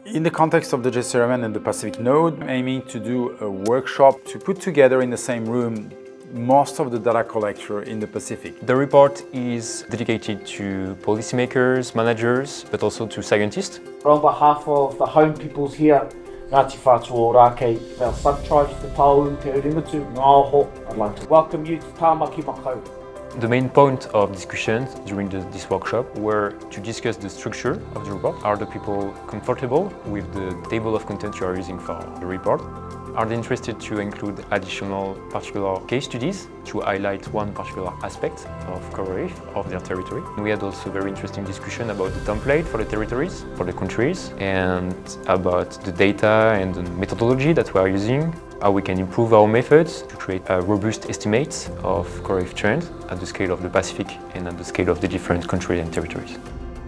In the context of the GCRMN and the Pacific Node, I'm aiming to do a workshop to put together in the same room most of the data collector in the Pacific. The report is dedicated to policymakers, managers, but also to scientists. On behalf of the home peoples here, Ngāti Whātua Ōrākei, our sub-tribes Te Pau, Te Uringatu, Ngāoho, I'd like to welcome you to Tāmaki Makau. The main point of discussions during this workshop were to discuss the structure of the report. Are the people comfortable with the table of content you are using for the report? Are they interested to include additional particular case studies to highlight one particular aspect of coral reef of their territory? We had also very interesting discussion about the template for the territories, for the countries, and about the data and the methodology that we are using, how we can improve our methods to create a robust estimates of coral reef trends at the scale of the Pacific and at the scale of the different countries and territories.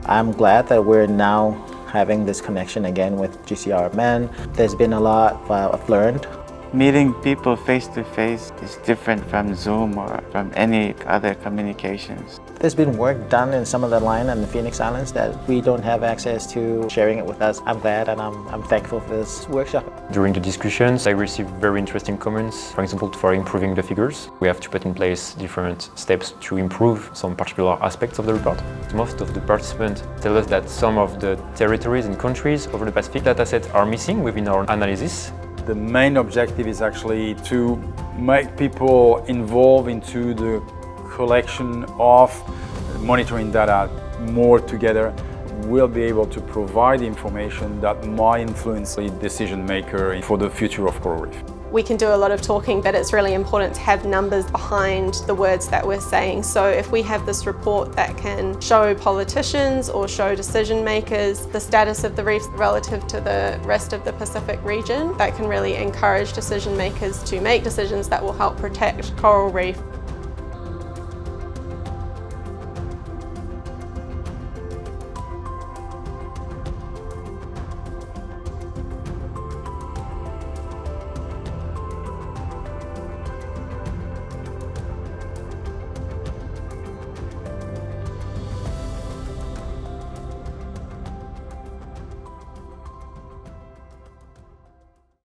I'm glad that we're now having this connection again with GCRMN. There's been a lot I've learned. Meeting people face to face is different from Zoom or from any other communications. There's been work done in some of the line and the Phoenix Islands that we don't have access to sharing it with us. I'm glad and I'm thankful for this workshop. During the discussions, I received very interesting comments. For example, for improving the figures, we have to put in place different steps to improve some particular aspects of the report. Most of the participants tell us that some of the territories and countries over the Pacific datasets are missing within our analysis. The main objective is actually to make people involved into the collection of monitoring data more together. We'll be able to provide information that might influence the decision maker for the future of coral reef. We can do a lot of talking, but it's really important to have numbers behind the words that we're saying. So if we have this report that can show politicians or show decision makers the status of the reefs relative to the rest of the Pacific region, that can really encourage decision makers to make decisions that will help protect coral reef.